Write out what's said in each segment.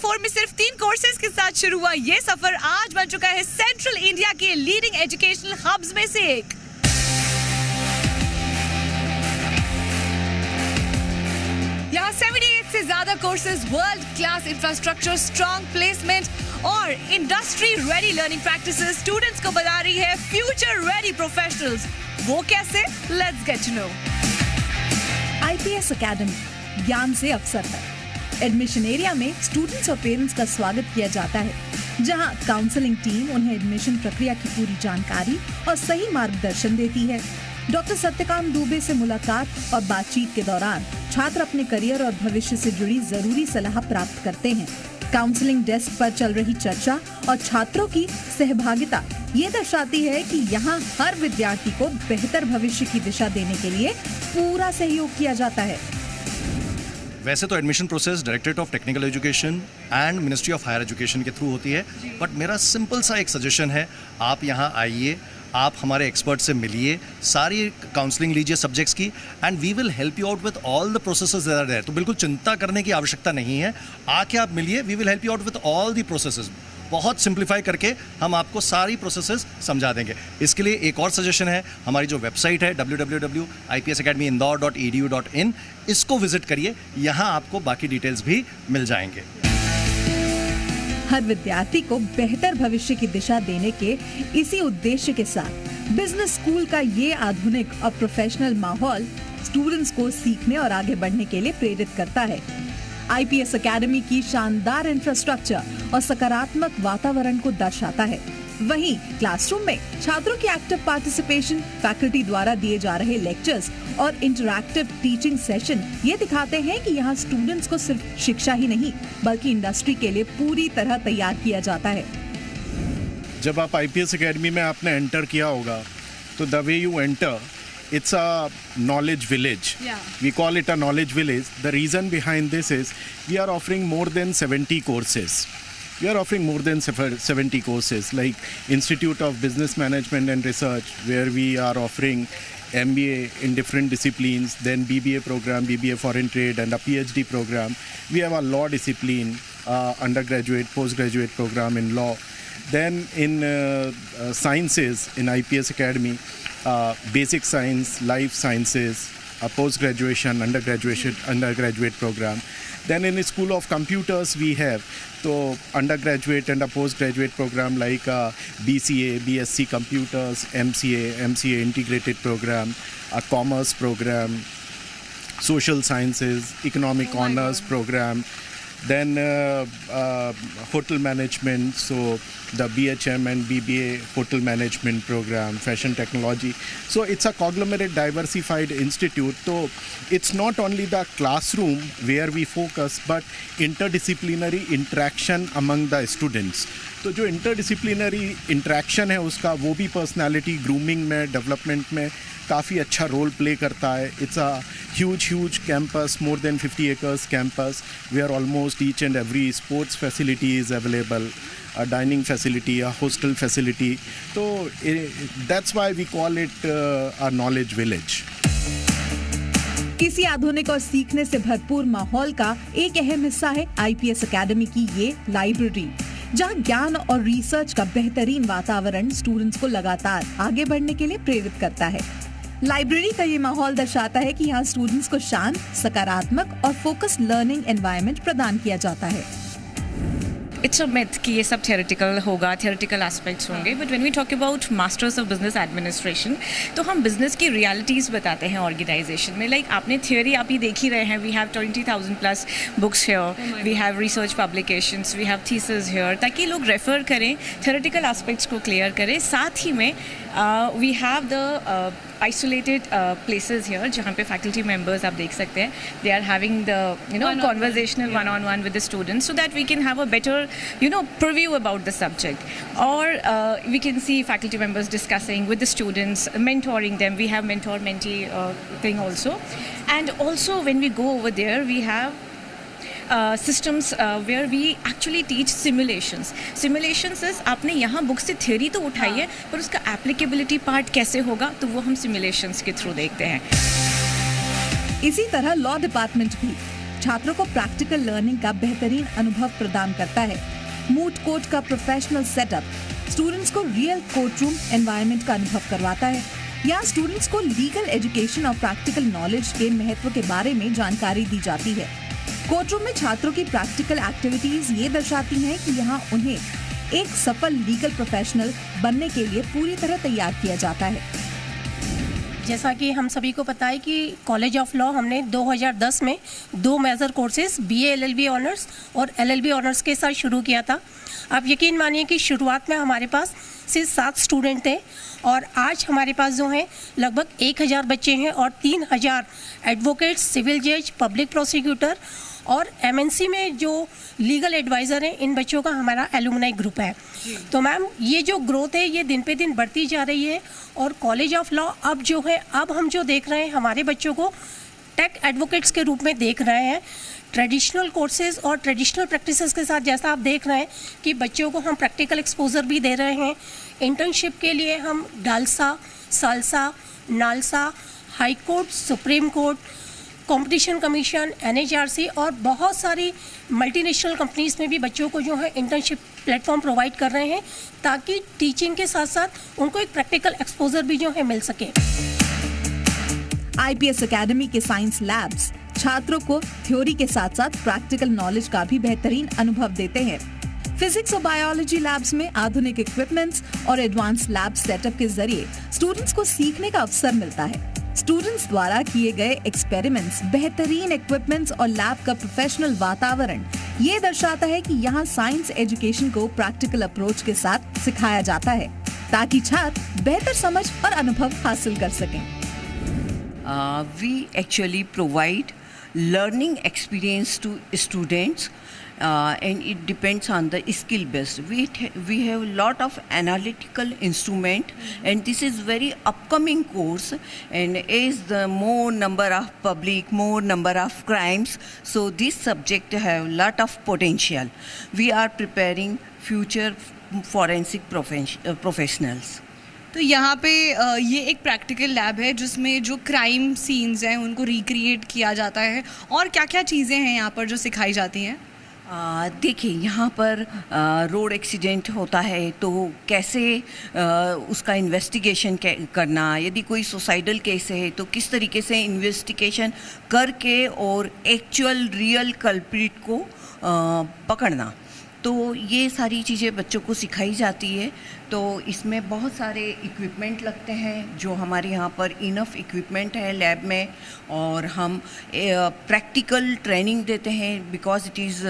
2024 में सिर्फ 3 कोर्सेज के साथ शुरू हुआ ये सफर आज बन चुका है सेंट्रल इंडिया के लीडिंग एजुकेशनल हब्स में से एक। यहाँ 78 से ज्यादा courses, world class infrastructure, strong placement और industry ready learning practices students को बना रही है फ्यूचर रेडी प्रोफेशनल्स। वो कैसे? Let's get to know. IPS academy ज्ञान से अवसर है। एडमिशन एरिया में स्टूडेंट्स और पेरेंट्स का स्वागत किया जाता है, जहां काउंसलिंग टीम उन्हें एडमिशन प्रक्रिया की पूरी जानकारी और सही मार्गदर्शन देती है। डॉक्टर सत्यकांत दुबे से मुलाकात और बातचीत के दौरान छात्र अपने करियर और भविष्य से जुड़ी जरूरी सलाह प्राप्त करते हैं। काउंसलिंग डेस्क पर चल रही चर्चा और छात्रों की सहभागिता ये दर्शाती है कि यहाँ हर विद्यार्थी को बेहतर भविष्य की दिशा देने के लिए पूरा सहयोग किया जाता है। वैसे तो admission process directorate of technical education and ministry of higher education के थ्रू होती है, बट मेरा सिंपल सा एक सजेशन है, आप यहाँ आइए, आप हमारे एक्सपर्ट से मिलिए, सारी काउंसलिंग लीजिए सब्जेक्ट्स की, and we will help you out with all the processes that are there. तो बिल्कुल चिंता करने की आवश्यकता नहीं है, आके आप मिलिए, we will help you out with all the processes. बहुत सिंप्लीफाई करके हम आपको सारी प्रोसेसेस समझा देंगे। इसके लिए एक और सजेशन है, हमारी जो वेबसाइट है www.ipsacademyindore.edu.in, इसको विजिट करिए, यहाँ आपको बाकी डिटेल्स भी मिल जाएंगे। हर विद्यार्थी को बेहतर भविष्य की दिशा देने के इसी उद्देश्य के साथ बिजनेस स्कूल का ये आधुनिक और प्रोफेशनल माहौल स्टूडेंट्स को सीखने और आगे बढ़ने के लिए प्रेरित करता है। IPS एकेडमी की शानदार इंफ्रास्ट्रक्चर और सकारात्मक वातावरण को दर्शाता है। वहीं क्लासरूम में छात्रों की एक्टिव पार्टिसिपेशन, फैकल्टी द्वारा दिए जा रहे लेक्चर्स और इंटरैक्टिव टीचिंग सेशन ये दिखाते हैं कि यहाँ स्टूडेंट्स को सिर्फ शिक्षा ही नहीं बल्कि इंडस्ट्री के लिए पूरी तरह तैयार किया जाता है। जब आप IPS एकेडमी में आपने एंटर किया होगा तो the way you enter, it's a knowledge village. We call it a knowledge village. The reason behind this is we are offering more than 70 courses. We are offering more than 70 courses like Institute of Business Management and Research, where we are offering MBA in different disciplines, then BBA program, BBA Foreign Trade, and a PhD program. We have a law discipline, undergraduate, postgraduate program in law. Then in sciences in IPS Academy, basic science, life sciences, a post-graduation, undergraduate program. Then in the School of Computers we have so undergraduate and a post-graduate program like BCA, BSc Computers, MCA integrated program, a commerce program, social sciences, economic honors program. Then hotel management, so the BHM and BBA hotel management program, fashion technology. So it's a conglomerate diversified institute. So it's not only the classroom where we focus, but interdisciplinary interaction among the students. तो जो interdisciplinary interaction है उसका वो भी personality grooming में, development में काफ़ी अच्छा रोल प्ले करता है। It's a huge campus, more than 50 acres campus, where almost each and every sports facility is available, a dining facility, a hostel facility. So that's why we call it a knowledge village. इसी आधुनिक और सीखने से भरपूर माहौल का एक अहम हिस्सा है IPS एकेडमी की ये लाइब्रेरी, जहां ज्ञान और रिसर्च का बेहतरीन वातावरण स्टूडेंट्स को लगातार आगे बढ़ने के लिए प्रेरित करता है। लाइब्रेरी का ये माहौल दर्शाता है कि यहाँ स्टूडेंट्स को शांत, सकारात्मक और फोकस्ड लर्निंग एनवायरनमेंट प्रदान किया जाता है। इट्स अ मिथ कि ये सब थियोरेटिकल होगा, थियोरेटिकल एस्पेक्ट्स होंगे, but when we talk about masters of business administration तो हम बिजनेस की रियलिटीज़ बताते हैं ऑर्गेनाइजेशन में। लाइक आपने थियोरी आप ही देख ही रहे हैं, we have 20,000 plus books here, we have research publications, we have thesis here, ताकि लोग रेफर करें, थियोरेटिकल एस्पेक्ट्स को क्लियर करें। साथ ही में we have the isolated places here जहाँ पे faculty members आप देख सकते हैं, they are having the conversational one-on-one with the students so that we can have a better preview about the subject, or we can see faculty members discussing with the students, mentoring them. We have mentor-mentee thing also, and also when we go over there we have systems where we actually teach simulations. Simulations is आपने यहाँ book से theory तो उठाई है, पर उसका applicability part कैसे होगा तो वो हम सिमुलेशंस के थ्रू देखते हैं। इसी तरह लॉ डिपार्टमेंट भी छात्रों को प्रैक्टिकल लर्निंग का बेहतरीन अनुभव प्रदान करता है। मूट कोर्ट का प्रोफेशनल सेटअप स्टूडेंट्स को रियल कोर्ट रूम एनवायरनमेंट का अनुभव करवाता है। यहाँ स्टूडेंट्स को लीगल एजुकेशन और प्रैक्टिकल नॉलेज के महत्व के बारे में जानकारी दी जाती है। कोर्ट रूम में छात्रों की प्रैक्टिकल एक्टिविटीज ये दर्शाती हैं कि यहाँ उन्हें एक सफल लीगल प्रोफेशनल बनने के लिए पूरी तरह तैयार किया जाता है। जैसा कि हम सभी को पता है कि कॉलेज ऑफ लॉ हमने 2010 में 2 major courses BA LLB honours और LLB ऑनर्स के साथ शुरू किया था। आप यकीन मानिए कि शुरुआत में हमारे पास सिर्फ 7 स्टूडेंट थे और आज हमारे पास जो हैं लगभग 1000 बच्चे हैं और 3000 एडवोकेट्स, सिविल जज, पब्लिक प्रोसिक्यूटर और MNC में जो लीगल एडवाइज़र हैं, इन बच्चों का हमारा एलुमनाई ग्रुप है। तो मैम ये जो ग्रोथ है ये दिन पे दिन बढ़ती जा रही है और कॉलेज ऑफ लॉ अब जो है, अब हम जो देख रहे हैं हमारे बच्चों को टेक एडवोकेट्स के रूप में देख रहे हैं। ट्रेडिशनल कोर्सेज और ट्रेडिशनल प्रैक्टिसेस के साथ जैसा आप देख रहे हैं कि बच्चों को हम प्रैक्टिकल एक्सपोजर भी दे रहे हैं। इंटर्नशिप के लिए हम DALSA, salsa, NALSA, high court, supreme court, competition commission, NHRC और बहुत सारी मल्टीनेशनल कंपनीज में भी बच्चों को जो है इंटर्नशिप प्लेटफॉर्म प्रोवाइड कर रहे हैं ताकि टीचिंग के साथ साथ उनको एक प्रैक्टिकल एक्सपोजर भी जो है मिल सके। IPS एकेडमी के साइंस लैब्स छात्रों को थ्योरी के साथ साथ प्रैक्टिकल नॉलेज का भी बेहतरीन अनुभव देते हैं। फिजिक्स और बायोलॉजी लैब्स में आधुनिक इक्विपमेंट्स और एडवांस लैब सेटअप के जरिए स्टूडेंट्स को सीखने का अवसर मिलता है। स्टूडेंट्स द्वारा किए गए एक्सपेरिमेंट्स, बेहतरीन इक्विपमेंट्स और लैब का प्रोफेशनल वातावरण ये दर्शाता है कि यहाँ साइंस एजुकेशन को प्रैक्टिकल अप्रोच के साथ सिखाया जाता है ताकि छात्र बेहतर समझ और अनुभव हासिल कर सकें। We actually provide learning experience to students and it depends on the skill based. We have a lot of analytical instrument and this is very upcoming course, and as the more number of public, more number of crimes, so this subject have lot of potential. We are preparing future forensic professionals. तो यहाँ पे ये एक practical lab है जिसमें जो crime scenes हैं उनको रिक्रिएट किया जाता है, और क्या क्या चीज़ें हैं यहाँ पर जो सिखाई जाती हैं? देखिए, यहाँ पर रोड एक्सीडेंट होता है तो कैसे उसका इन्वेस्टिगेशन करना, यदि कोई सुसाइडल केस है तो किस तरीके से इन्वेस्टिगेशन करके और एक्चुअल रियल कल्प्रिट को पकड़ना, तो ये सारी चीज़ें बच्चों को सिखाई जाती है। तो इसमें बहुत सारे इक्विपमेंट लगते हैं जो हमारे यहाँ पर इनफ इक्विपमेंट है लैब में, और हम प्रैक्टिकल ट्रेनिंग देते हैं because it is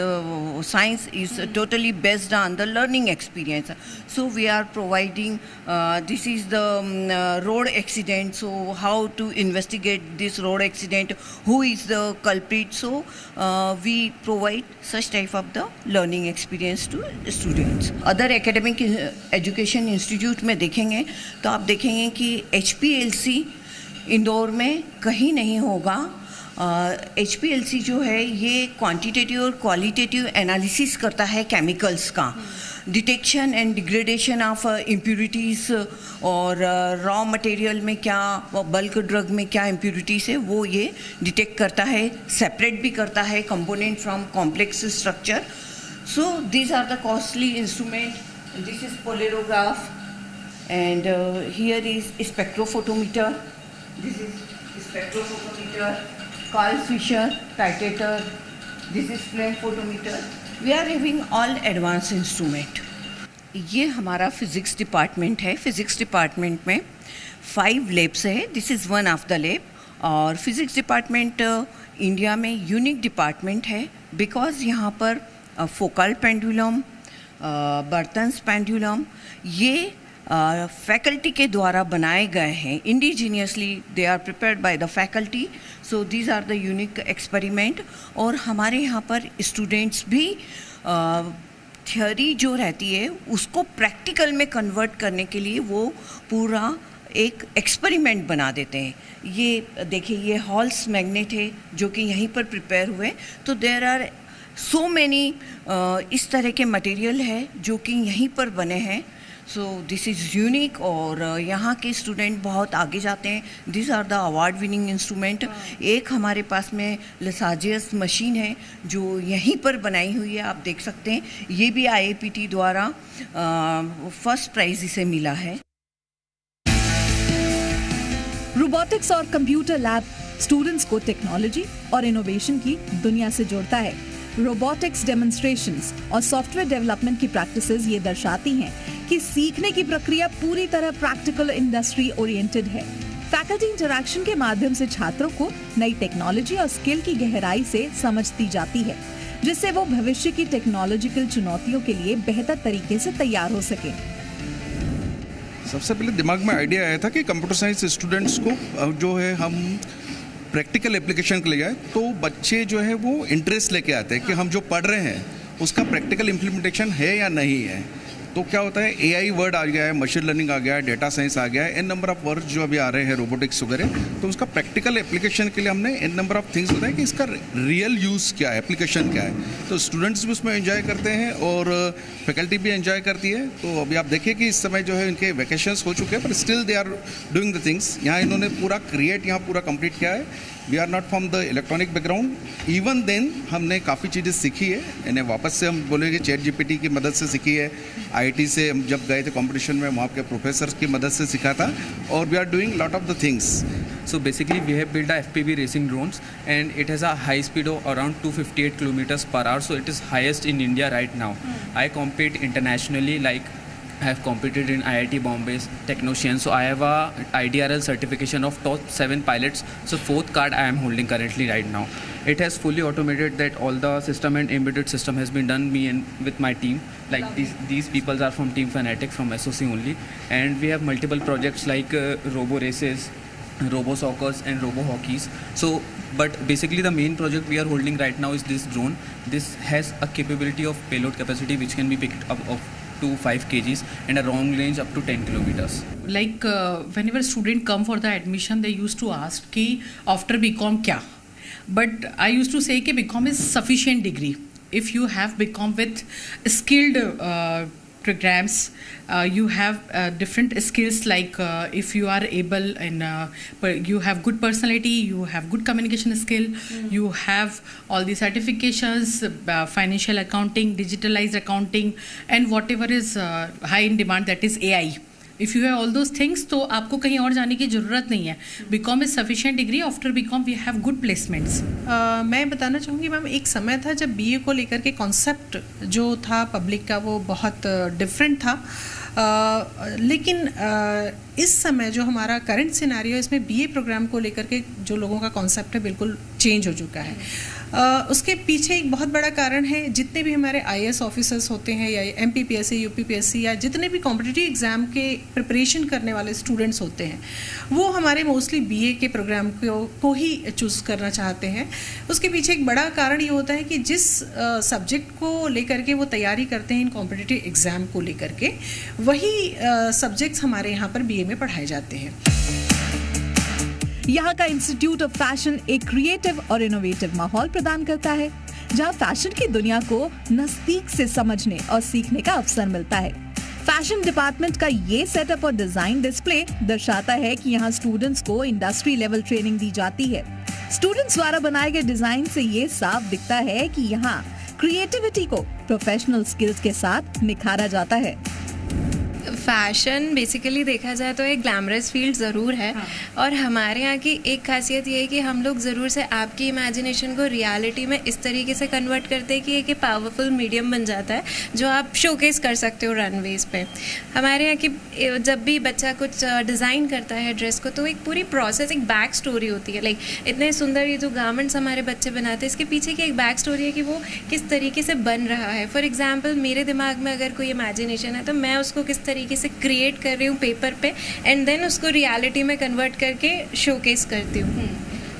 science is totally based on the learning experience. So we are providing this is the road accident, so how to investigate this road accident, who is the culprit, so we provide such type of the learning experience to students. Other academic education institute में देखेंगे तो आप देखेंगे कि HPLC Indore में कहीं नहीं होगा। HPLC जो है ये क्वांटिटेटिव और क्वालिटेटिव एनालिसिस करता है केमिकल्स का, detection and degradation of impurities और रॉ मटेरियल में क्या, बल्क ड्रग में क्या इम्प्यूरिटीज़ है वो ये डिटेक्ट करता है, सेपरेट भी करता है component from complex structure. So these are the costly instrument. This is polarograph and here is spectrophotometer, this is spectrophotometer, Karl Fischer titrator, this is flame photometer. We are having all advance instrument. ये हमारा physics department है। Physics department में 5 labs है, this is one of the lab. और physics department India में unique department है because यहाँ पर फोकल पेंडुलम, बर्तन्स पेंडुलम ये फैकल्टी के द्वारा बनाए गए हैं। Indigenously they are prepared by the faculty, so these are the unique experiment. और हमारे यहाँ पर स्टूडेंट्स भी थ्योरी जो रहती है उसको प्रैक्टिकल में कन्वर्ट करने के लिए वो पूरा एक एक्सपेरिमेंट बना देते हैं। ये देखिए, ये हॉल्स मैग्नेट है जो कि यहीं पर प्रिपेयर हुए। तो देयर आर सो मैनी इस तरह के मटेरियल है जो कि यहीं पर बने हैं। सो दिस इज़ यूनिक और यहाँ के स्टूडेंट बहुत आगे जाते हैं. This are the award winning instrument. एक हमारे पास में लेसाजियस मशीन है जो यहीं पर बनाई हुई है, आप देख सकते हैं. ये भी IAPT द्वारा फर्स्ट प्राइज़ इसे मिला है. रोबोटिक्स और कंप्यूटर लैब स्टूडेंट्स को टेक्नोलॉजी और इनोवेशन की दुनिया से जोड़ता है. रोबोटिक्स डेमोन्स्ट्रेशंस और सॉफ्टवेयर डेवलपमेंट की प्रैक्टिसेस ये दर्शाती हैं कि सीखने की प्रक्रिया पूरी तरह प्रैक्टिकल इंडस्ट्री ओरिएंटेड है. फैकल्टी इंटरैक्शन के माध्यम से छात्रों को नई टेक्नोलॉजी और स्किल की गहराई से समझ दी जाती है, जिससे वो भविष्य की टेक्नोलॉजिकल चुनौतियों के लिए बेहतर तरीके से तैयार हो सके. सबसे पहले दिमाग में आइडिया आया था कि कंप्यूटर साइंस स्टूडेंट्स को जो है हम प्रैक्टिकल एप्लीकेशन के लिए जाए तो बच्चे जो है वो इंटरेस्ट लेके आते हैं कि हम जो पढ़ रहे हैं उसका प्रैक्टिकल इम्प्लीमेंटेशन है या नहीं है. तो क्या होता है, AI वर्ड आ गया है, मशीन लर्निंग आ गया है, डेटा साइंस आ गया है, एन नंबर ऑफ वर्ड्स जो अभी आ रहे हैं रोबोटिक्स वगैरह. तो उसका प्रैक्टिकल एप्लीकेशन के लिए हमने एन नंबर ऑफ थिंग्स बताया कि इसका रियल यूज़ क्या है, एप्लीकेशन क्या है. तो स्टूडेंट्स भी उसमें एंजॉय करते हैं और फैकल्टी भी एंजॉय करती है. तो अभी आप देखिए कि इस समय जो है इनके वैकेशंस हो चुके हैं, पर still they are doing the things. यहाँ इन्होंने पूरा कंप्लीट किया है. We are not from the electronic background. Even then हमने काफ़ी चीज़ें सीखी है. इन्हें वापस से हम बोलेंगे ChatGPT की मदद से सीखी है. IIT से हम जब गए थे कंपटीशन में, वहाँ के प्रोफेसर्स की मदद से सीखा था. और we are doing lot of the things. So basically we have built a FPV racing drones and it has a high speed of around 258 kilometers per hour, so it is highest in India right now. I compete internationally, like I have competed in IIT Bombay's Technocian, so I have a IDRL certification of top 7 pilots, so 4th card I am holding currently right now. It has fully automated that all the system and embedded system has been done me and with my team. Like these people are from Team Fanatic from SOC only, and we have multiple projects like robo races, robo soccers and robo hockeys. So but basically the main project we are holding right now is this drone. This has a capability of payload capacity which can be picked up of to 5 kgs and a long range up to 10 kilometers. Like whenever student come for the admission, they used to ask कि after BCom क्या, but I used to say कि BCom is sufficient degree. If you have BCom with skilled programs, you have different skills like if you are able and you have good personality, you have good communication skill, you have all the certifications, financial accounting, digitalized accounting, and whatever is high in demand, that is AI. If you have all those things, तो आपको कहीं और जाने की ज़रूरत नहीं है. BCom is sufficient degree. After BCom we have good placements. मैं बताना चाहूँगी मैम, एक समय था जब BA को लेकर के कॉन्सेप्ट जो था पब्लिक का वो बहुत डिफरेंट था. लेकिन इस समय जो हमारा करंट सिनेरियो, इसमें BA प्रोग्राम को लेकर के जो लोगों का कॉन्सेप्ट है बिल्कुल चेंज हो चुका है. उसके पीछे एक बहुत बड़ा कारण है, जितने भी हमारे IAS ऑफिसर्स होते हैं या MPPSC, UPPSC या जितने भी कॉम्पिटिटिव एग्ज़ाम के प्रिपरेशन करने वाले स्टूडेंट्स होते हैं, वो हमारे मोस्टली BA के प्रोग्राम को ही चूज़ करना चाहते हैं. उसके पीछे एक बड़ा कारण ये होता है कि जिस सब्जेक्ट को लेकर के वो तैयारी करते हैं इन कॉम्पिटिटिव एग्ज़ाम को लेकर के, वही सब्जेक्ट्स हमारे यहाँ पर BA में पढ़ाए जाते हैं. यहाँ का इंस्टीट्यूट ऑफ फैशन एक क्रिएटिव और इनोवेटिव माहौल प्रदान करता है, जहाँ फैशन की दुनिया को नजदीक से समझने और सीखने का अवसर मिलता है. फैशन डिपार्टमेंट का ये सेटअप और डिजाइन डिस्प्ले दर्शाता है कि यहाँ स्टूडेंट्स को इंडस्ट्री लेवल ट्रेनिंग दी जाती है. स्टूडेंट्स द्वारा बनाए गए डिजाइन से ये साफ दिखता है कि यहाँ क्रिएटिविटी को प्रोफेशनल स्किल्स के साथ निखारा जाता है. फ़ैशन बेसिकली देखा जाए तो एक ग्लैमरस फील्ड ज़रूर है. और हमारे यहाँ की एक खासियत ये है कि हम लोग ज़रूर से आपकी इमेजिनेशन को रियलिटी में इस तरीके से कन्वर्ट करते हैं कि एक पावरफुल मीडियम बन जाता है जो आप शोकेस कर सकते हो रनवेज पे. हमारे यहाँ की जब भी बच्चा कुछ डिज़ाइन करता है ड्रेस को, तो एक पूरी प्रोसेस, एक बैक स्टोरी होती है. लाइक इतने सुंदर ये जो गारमेंट्स हमारे बच्चे बनाते हैं, इसके पीछे की एक बैक स्टोरी है कि वो किस तरीके से बन रहा है. फॉर एग्जाम्पल, मेरे दिमाग में अगर कोई इमेजिनेशन है तो मैं उसको किस तरीके से क्रिएट कर रही हूँ पेपर पे, एंड देन उसको रियलिटी में कन्वर्ट करके शोकेस करती हूँ.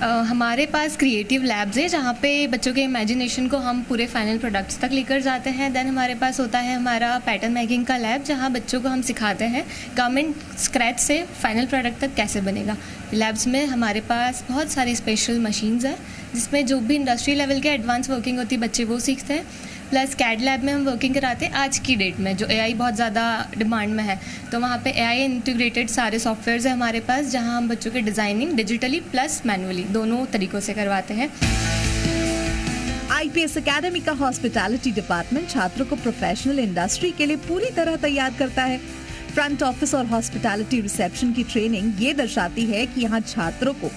हमारे पास क्रिएटिव लैब्स है जहाँ पे बच्चों के इमेजिनेशन को हम पूरे फाइनल प्रोडक्ट्स तक लेकर जाते हैं. देन हमारे पास होता है हमारा पैटर्न मेकिंग का लैब, जहाँ बच्चों को हम सिखाते हैं गवर्नमेंट स्क्रैच से फाइनल प्रोडक्ट तक कैसे बनेगा. लैब्स में हमारे पास बहुत सारी स्पेशल मशीन्स हैं जिसमें जो भी इंडस्ट्री लेवल के एडवांस वर्किंग होती है बच्चे वो सीखते हैं. प्लस कैड लैब में हम वर्किंग कराते हैं आज की डेट में जो AI बहुत ज़्यादा डिमांड में है, तो वहाँ पे AI इंटीग्रेटेड सारे सॉफ्टवेयर्स हैं हमारे पास, जहाँ हम बच्चों की डिज़ाइनिंग डिजिटली प्लस मैनुअली दोनों तरीक़ों से करवाते हैं। IPS एकेडमी का हॉस्पिटैलिटी डिपार्टमेंट छात्रों को प्रोफेशनल इंडस्ट्री के लिए पूरी तरह तैयार करता है। फ्रंट ऑफिस और हॉस्पिटैलिटी रिसेप्शन की ट्रेनिंग ये दर्शाती है कि यहाँ छात्रों को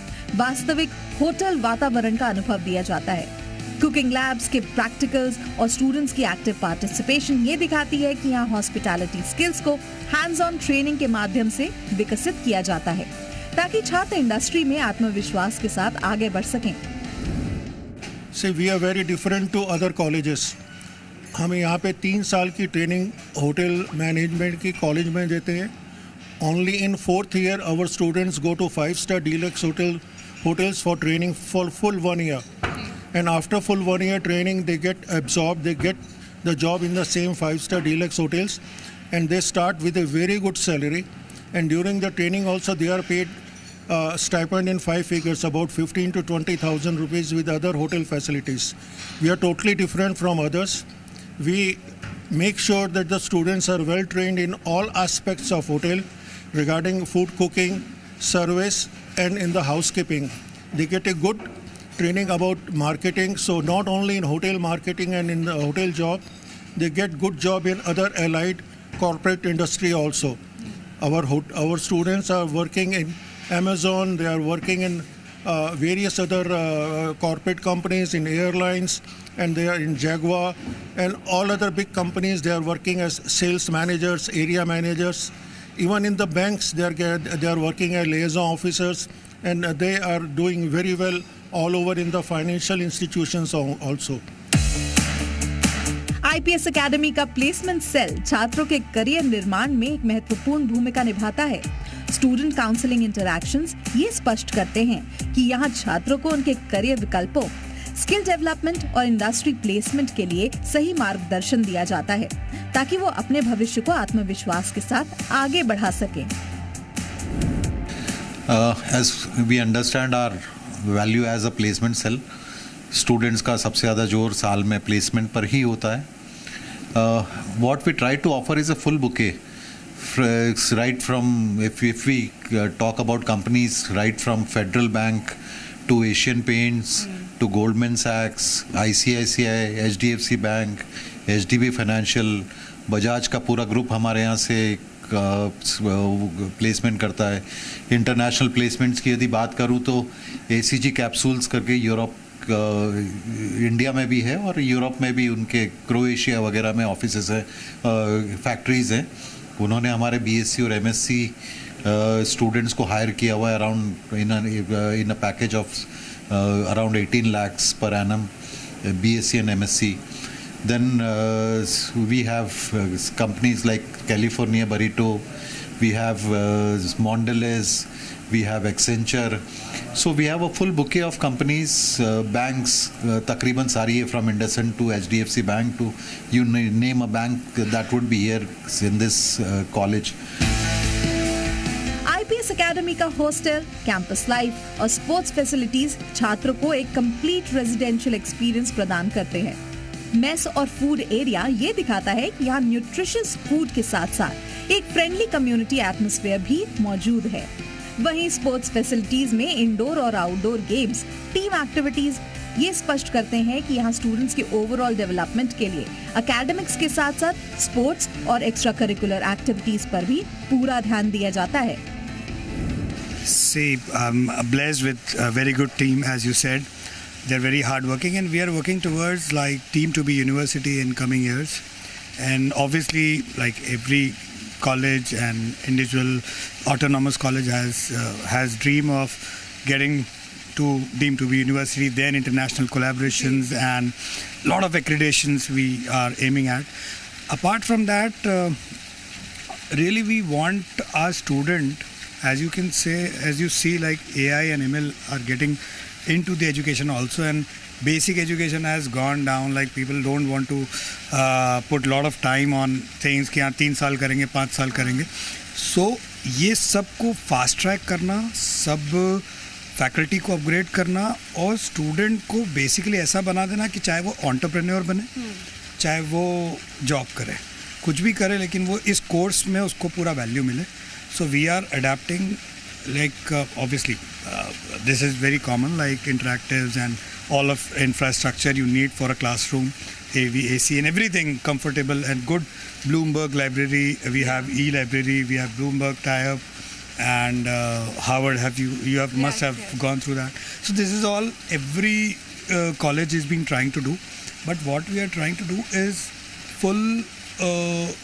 वास्तविक होटल वातावरण का अनुभव दिया जाता है। कुकिंग लैब्स के प्रैक्टिकल्स और स्टूडेंट्स की एक्टिव पार्टिसिपेशन ये दिखाती है कि यहाँ हॉस्पिटैलिटी स्किल्स को हैंड्स ऑन ट्रेनिंग के माध्यम से विकसित किया जाता है ताकि छात्र इंडस्ट्री में आत्मविश्वास के साथ आगे बढ़ सकें। See, we are very different to other colleges. हमें यहाँ पे 3 साल की ट्रेनिंग होटल मैनेजमेंट की कॉलेज में देते हैं। Only in 4th year our students go to 5-star deluxe hotels for training for full 1 year. And after full 1 year training they get absorbed, they get the job in the same 5-star deluxe hotels and they start with a very good salary. And during the training also they are paid stipend in 5 figures, about 15 to 20,000 rupees with other hotel facilities. We are totally different from others. We make sure that the students are well trained in all aspects of hotel regarding food cooking, service and in the housekeeping. They get a good training about marketing, so not only in hotel marketing and in the hotel job, they get good job in other allied corporate industry also. Our students are working in Amazon, they are working in various other corporate companies, in airlines, and they are in Jaguar and all other big companies. They are working as sales managers, area managers. Even in the banks, they are working as liaison officers, and they are doing very well all over in the financial institutions also. IPS academy का placement cell छात्रों के career निर्माण में एक महत्वपूर्ण भूमिका निभाता है। स्टूडेंट काउंसलिंग इंटरैक्शंस ये स्पष्ट करते हैं कि यहाँ छात्रों को उनके करियर विकल्पों, स्किल डेवलपमेंट और इंडस्ट्री प्लेसमेंट के लिए सही मार्गदर्शन दिया जाता है ताकि वो अपने भविष्य को आत्मविश्वास के साथ आगे बढ़ा सकें। As we understand our value as a placement cell, students का सबसे ज़्यादा जोर साल में प्लेसमेंट पर ही होता है। What we try to offer is a full bouquet. Right from, if we talk about companies, right from Federal Bank to Asian Paints to Goldman Sachs, ICICI, HDFC Bank, HDB Financial, Bajaj का पूरा group हमारे यहाँ से placement करता है। International placements की यदि बात करूँ तो ACG कैप्सूल्स करके यूरोप इंडिया में भी है और यूरोप में भी उनके क्रोएशिया वगैरह में ऑफिसेस हैं, फैक्ट्रीज़ हैं। उन्होंने हमारे BSc और MSc स्टूडेंट्स को हायर किया हुआ है around in a package of around 18 lakhs per annum, BSc and MSc. Then we have companies like California Burrito, we have Mondelez, we have Accenture. So we have a full bouquet of companies, banks, तकरीबन सारी है from IndusInd to HDFC Bank to you name a bank that would be here in this college. IPS academy का hostel, campus life और sports facilities छात्रों को एक complete residential experience प्रदान करते हैं। मेस और फूड एरिया ये दिखाता है कि यहाँ न्यूट्रिशियस फूड के साथ साथ एक फ्रेंडली कम्युनिटी एटमॉस्फेयर भी मौजूद है। वहीं स्पोर्ट्स फैसिलिटीज में इंडोर और आउटडोर गेम्स, टीम एक्टिविटीज ये स्पष्ट करते हैं कि यहाँ स्टूडेंट्स के ओवरऑल डेवलपमेंट के लिए एकेडमिक्स के साथ साथ स्पोर्ट्स और एक्स्ट्रा करिकुलर एक्टिविटीज पर भी पूरा ध्यान दिया जाता है। See, blessed with a very good team, as you said. They're very hardworking, and we are working towards like team to be university in coming years. And obviously, like every college and individual autonomous college has dream of getting to deemed to be university, then international collaborations and lot of accreditations we are aiming at. Apart from that, really we want our student, as you can say, as you see, like AI and ML are getting into the education also, and basic education has gone down. Like people don't want to put a lot of time on things कि हाँ 3 साल करेंगे 5 साल करेंगे. So ये सब को fast track करना, सब फैकल्टी को अपग्रेड करना और स्टूडेंट को बेसिकली ऐसा बना देना कि चाहे वो एंटरप्रेन्योर बने, चाहे वो जॉब करे, कुछ भी करे, लेकिन वो इस कोर्स में उसको पूरा वैल्यू मिले. So we are adapting like obviously this is very common, like interactives and all of infrastructure you need for a classroom, AV, AC and everything comfortable and good. Bloomberg library, we have e-library, we have Bloomberg tie-up, and Harvard, must have gone through that. So this is all every college is being trying to do, but what we are trying to do is full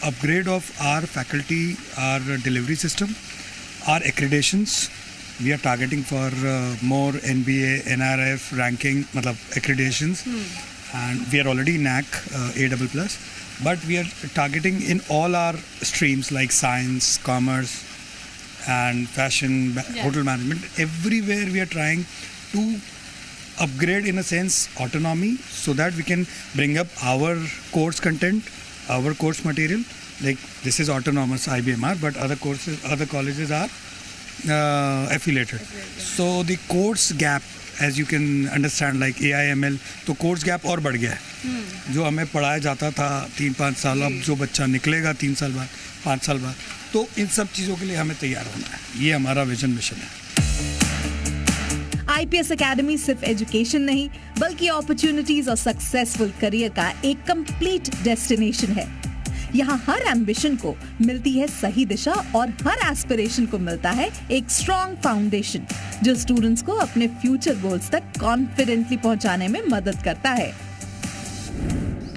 upgrade of our faculty, our delivery system, our accreditations. We are targeting for more NBA, NRF ranking, matlab accreditations, and we are already NAC A++, but we are targeting in all our streams like science, commerce, and fashion, hotel management. Everywhere we are trying to upgrade, in a sense, autonomy, so that we can bring up our course content, our course material. Like this is autonomous IBMR, but other colleges are affiliated. So the course gap, as you can understand, like AIML, तो course gap और बढ़ गया है. जो हमें पढ़ाया जाता था 3-5 साल, अब जो बच्चा निकलेगा 3 साल बाद, 5 साल बाद, तो इन सब चीज़ों के लिए हमें तैयार होना है. ये हमारा विजन मिशन है. IPS अकेडमी सिर्फ एजुकेशन नहीं, बल्कि अपॉर्चुनिटीज और सक्सेसफुल करियर का एक कंप्लीट डेस्टिनेशन है. यहाँ हर एम्बिशन को मिलती है सही दिशा और हर एस्पिरेशन को मिलता है एक स्ट्रॉन्ग फाउंडेशन, जो स्टूडेंट्स को अपने फ्यूचर गोल्स तक कॉन्फिडेंटली पहुंचाने में मदद करता है.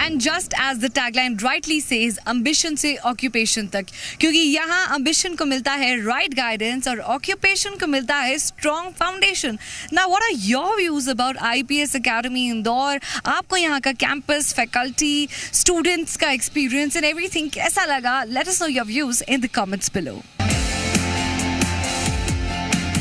And just as the tagline rightly says, ambition से occupation तक, क्योंकि यहाँ ambition को मिलता है right guidance और occupation को मिलता है strong foundation. Now, what are your views about IPS Academy Indore? आपको यहाँ का campus, faculty, students का experience and everything कैसा लगा? Let us know your views in the comments below.